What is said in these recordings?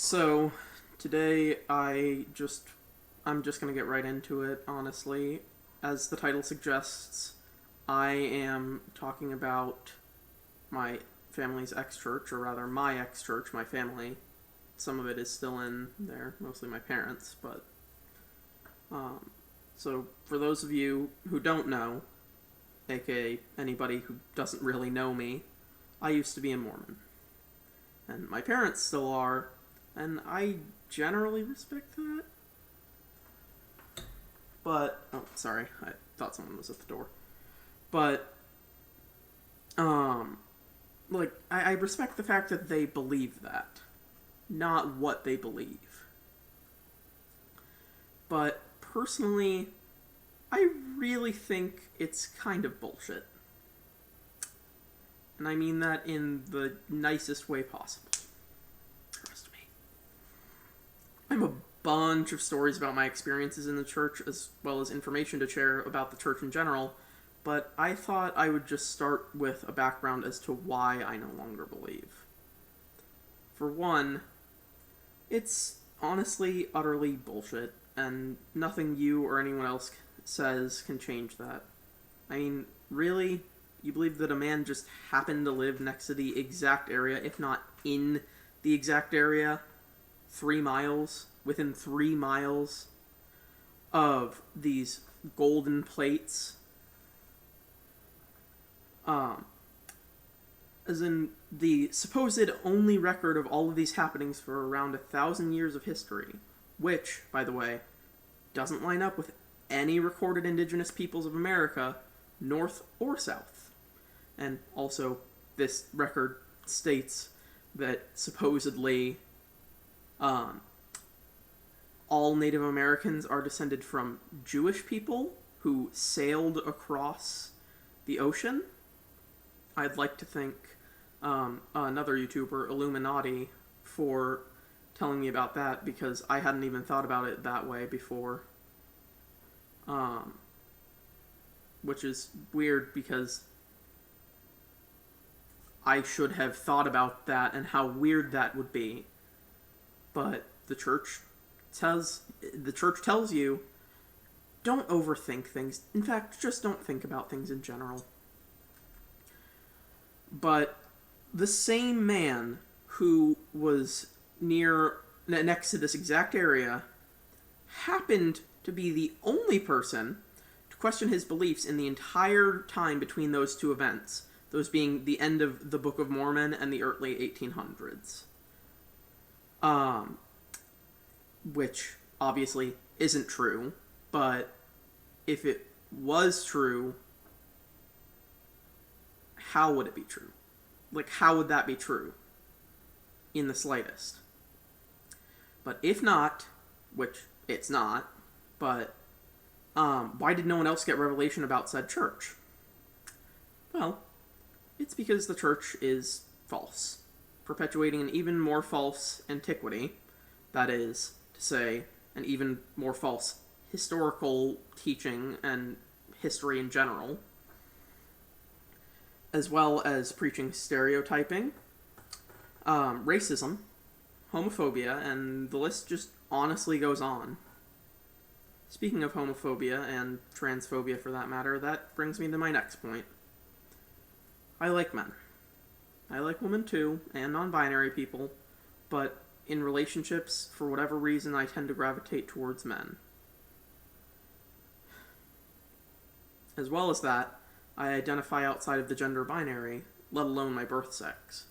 So today I'm just gonna get right into it, honestly. As the title suggests, I am talking about my family's ex-church, or rather my ex-church, my family. Some of it is still in there, mostly my parents, but um, so for those of you who don't know, aka anybody who doesn't really know me, I used to be a Mormon. And my parents still are, and I generally respect that. But oh, sorry, I thought someone was at the door. But um, I respect the fact that they believe that, not what they believe. But personally, I really think it's kind of bullshit, and I mean that in the nicest way possible. Trust me. I have a bunch of stories about my experiences in the church, as well as information to share about the church in general, but I thought I would just start with a background as to why I no longer believe. For one, it's honestly utterly bullshit, and nothing you or anyone else says can change that. I mean, really? You believe that a man just happened to live next to the exact area, if not in the exact area, 3 miles, within 3 miles of these golden plates? Um, as in the supposed only record of all of these happenings for around 1,000 years of history, which, by the way, doesn't line up with any recorded indigenous peoples of America, north or south. And also, this record states that supposedly um, all Native Americans are descended from Jewish people who sailed across the ocean. I'd like to thank another YouTuber, Illuminati, for telling me about that, because I hadn't even thought about it that way before. Which is weird because I should have thought about that and how weird that would be. But the church tells you, don't overthink things. In fact, just don't think about things in general. But the same man who was next to this exact area happened to be the only person to question his beliefs in the entire time between those two events, those being the end of the Book of Mormon and the early 1800s. Which obviously isn't true, but if it was true, how would it be true? Like, how would that be true? In the slightest. But if not, which it's not, but why did no one else get revelation about said church? Well, it's because the church is false, perpetuating an even more false antiquity, that is to say, an even more false historical teaching and history in general, as well as preaching stereotyping, racism, homophobia, and the list just honestly goes on. Speaking of homophobia, and transphobia for that matter, that brings me to my next point. I like men. I like women too, and non-binary people, but in relationships, for whatever reason, I tend to gravitate towards men. As well as that, I identify outside of the gender binary, let alone my birth sex.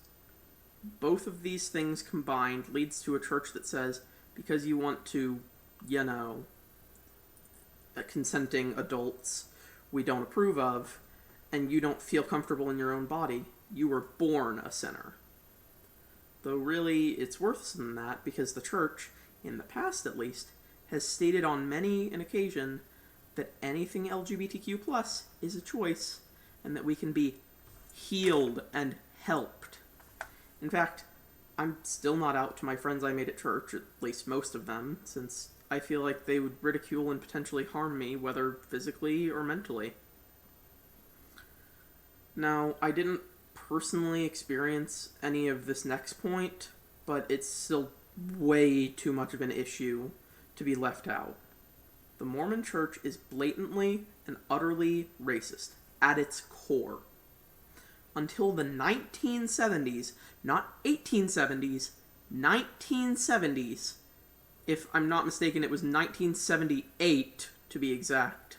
Both of these things combined leads to a church that says, because you want to, consenting adults we don't approve of, and you don't feel comfortable in your own body, you were born a sinner. Though really, it's worse than that, because the church, in the past at least, has stated on many an occasion that anything LGBTQ+ is a choice, and that we can be healed and helped. In fact, I'm still not out to my friends I made at church, at least most of them, since I feel like they would ridicule and potentially harm me, whether physically or mentally. Now, I didn't personally experience any of this next point, but it's still way too much of an issue to be left out. The Mormon Church is blatantly and utterly racist at its core. Until the 1970s, not 1870s, 1970s. If I'm not mistaken, it was 1978 to be exact.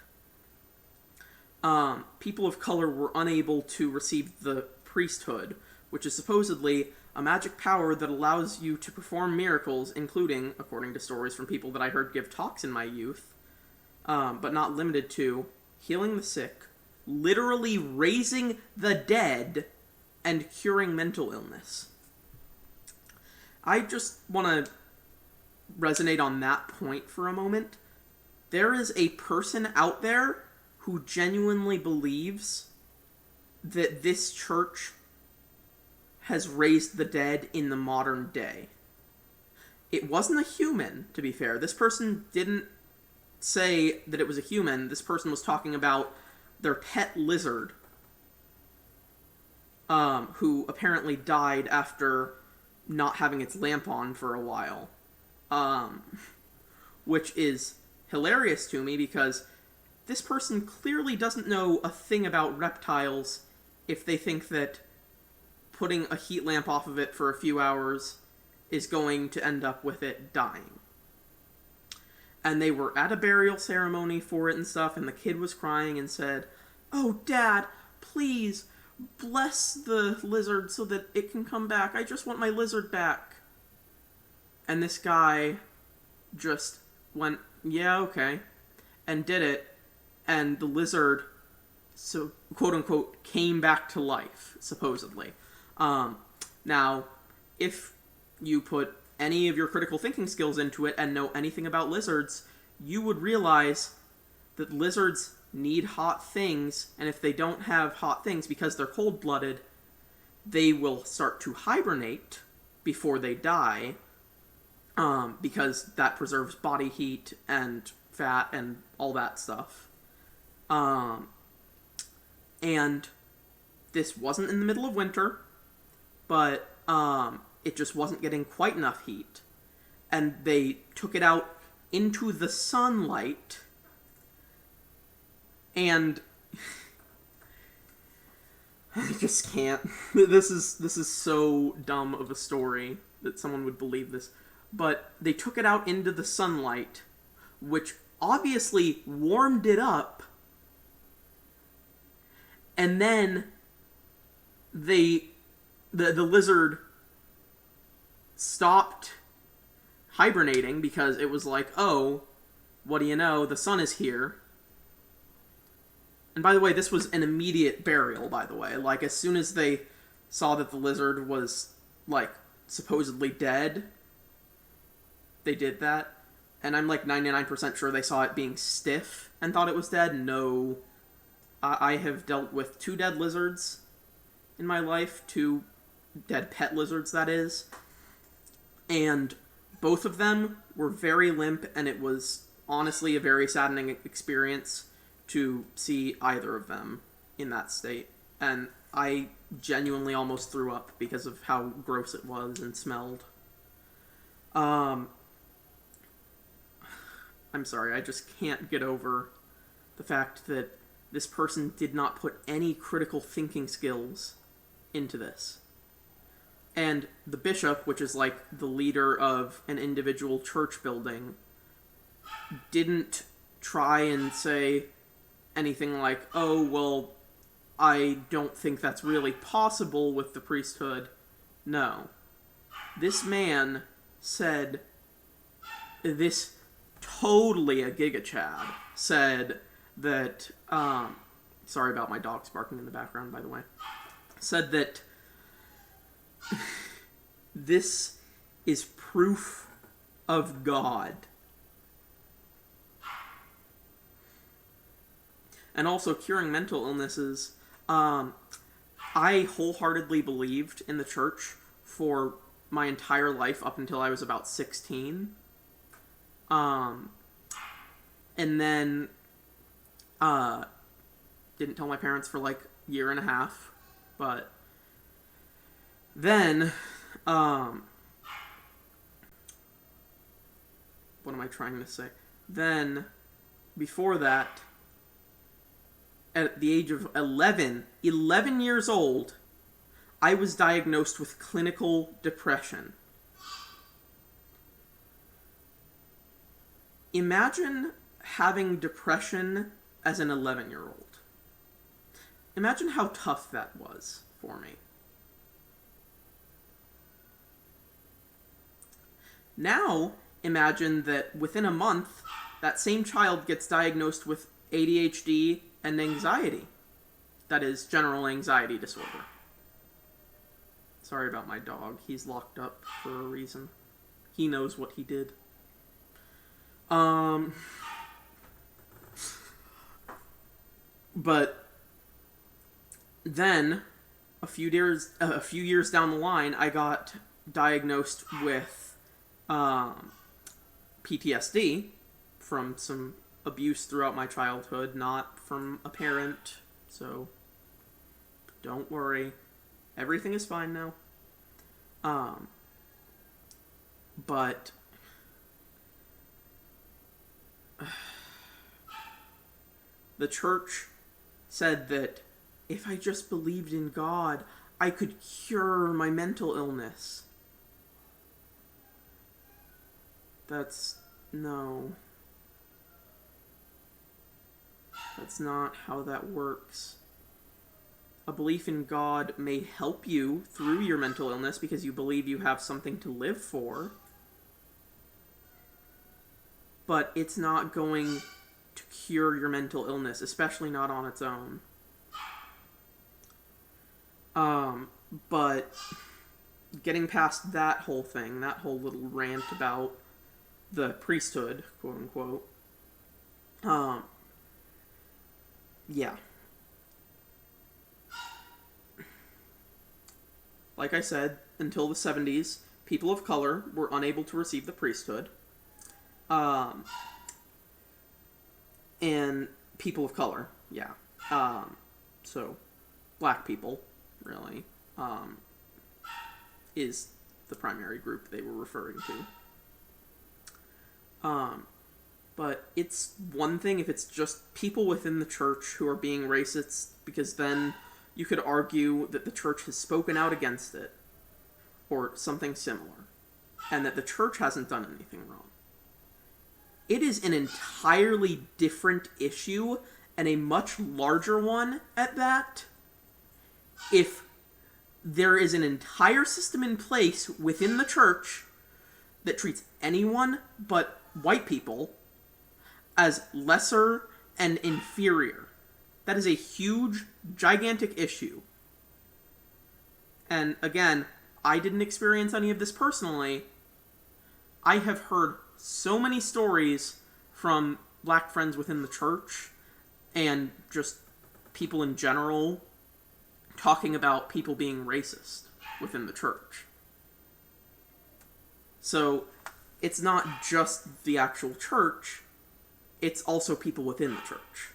People of color were unable to receive the priesthood, which is supposedly a magic power that allows you to perform miracles, including, according to stories from people that I heard give talks in my youth, but not limited to, healing the sick, literally raising the dead, and curing mental illness. I just want to resonate on that point for a moment. There is a person out there who genuinely believes that this church has raised the dead in the modern day. It wasn't a human, to be fair. This person didn't say that it was a human. This person was talking about their pet lizard, who apparently died after not having its lamp on for a while. Which is hilarious to me because this person clearly doesn't know a thing about reptiles if they think that putting a heat lamp off of it for a few hours is going to end up with it dying. And they were at a burial ceremony for it and stuff, and the kid was crying and said, "Oh, Dad, please bless the lizard so that it can come back. I just want my lizard back." And this guy just went, "Yeah, okay," and did it, and the lizard, so quote-unquote, came back to life, supposedly. Now, if you put any of your critical thinking skills into it and know anything about lizards, you would realize that lizards need hot things, and if they don't have hot things because they're cold-blooded, they will start to hibernate before they die, because that preserves body heat and fat and all that stuff. And this wasn't in the middle of winter, but it just wasn't getting quite enough heat. And they took it out into the sunlight, and I just can't. This is so dumb of a story that someone would believe this. But they took it out into the sunlight, which obviously warmed it up, and then the lizard stopped hibernating because it was like, oh, what do you know, the sun is here. And by the way, this was an immediate burial, by the way. Like, as soon as they saw that the lizard was, like, supposedly dead, they did that. And I'm, like, 99% sure they saw it being stiff and thought it was dead. No. I have dealt with 2 dead lizards in my life. 2 dead pet lizards, that is. And both of them were very limp, and it was honestly a very saddening experience to see either of them in that state. And I genuinely almost threw up because of how gross it was and smelled. I'm sorry, I just can't get over the fact that this person did not put any critical thinking skills into this. And the bishop, which is like the leader of an individual church building, didn't try and say anything like, oh, well, I don't think that's really possible with the priesthood. No. This man said, this totally a Giga Chad, said that, sorry about my dogs barking in the background, by the way, said that this is proof of God. And also curing mental illnesses. I wholeheartly believed in the church for my entire life up until I was about 16. And then didn't tell my parents for like a year and a half. But then what am I trying to say? Then, before that, at the age of 11 years old, I was diagnosed with clinical depression. Imagine having depression as an 11-year-old. Imagine how tough that was for me. Now, imagine that within a month, that same child gets diagnosed with ADHD and anxiety. That is, general anxiety disorder. Sorry about my dog. He's locked up for a reason. He knows what he did. But then, a few years down the line, I got diagnosed with PTSD from some abuse throughout my childhood, not from a parent. So, don't worry. Everything is fine now. But the church said that if I just believed in God, I could cure my mental illness. No. That's not how that works. A belief in God may help you through your mental illness because you believe you have something to live for, but it's not going to cure your mental illness, especially not on its own. But getting past that whole thing, that whole little rant about the priesthood, quote unquote, yeah. Like I said, until the 70s, people of color were unable to receive the priesthood. And people of color, yeah. So, black people, really, is the primary group they were referring to. But it's one thing if it's just people within the church who are being racist, because then you could argue that the church has spoken out against it, or something similar, and that the church hasn't done anything wrong. It is an entirely different issue, and a much larger one at that, if there is an entire system in place within the church that treats anyone but white people as lesser and inferior. That is a huge, gigantic issue. And again, I didn't experience any of this personally. I have heard so many stories from black friends within the church and just people in general talking about people being racist within the church. So it's not just the actual church, it's also people within the church.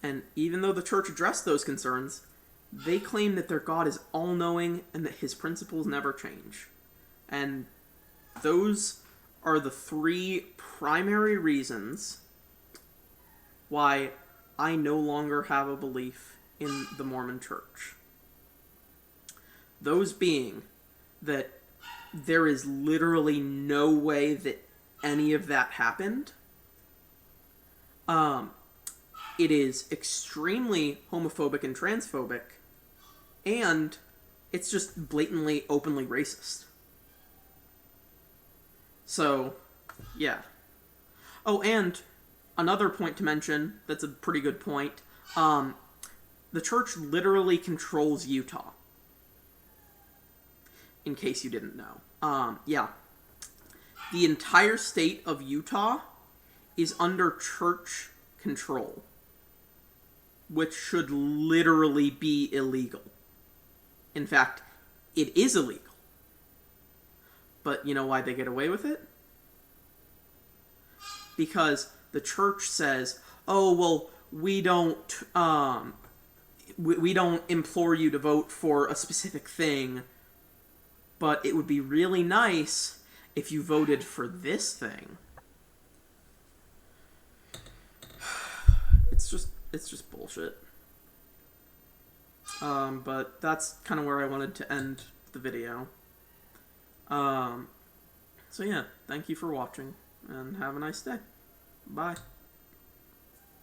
And even though the church addressed those concerns, they claim that their God is all-knowing and that his principles never change. And those are the three primary reasons why I no longer have a belief in the Mormon Church. Those being that there is literally no way that any of that happened. It is extremely homophobic and transphobic, and it's just blatantly, openly racist. So, yeah. Oh, and another point to mention, that's a pretty good point, the church literally controls Utah. In case you didn't know. Yeah. The entire state of Utah is under church control, which should literally be illegal. In fact, it is illegal. But you know why they get away with it? Because the church says, oh, well, we don't implore you to vote for a specific thing. but it would be really nice if you voted for this thing. It's just bullshit. But that's kind of where I wanted to end the video. So yeah, thank you for watching, and have a nice day. Bye.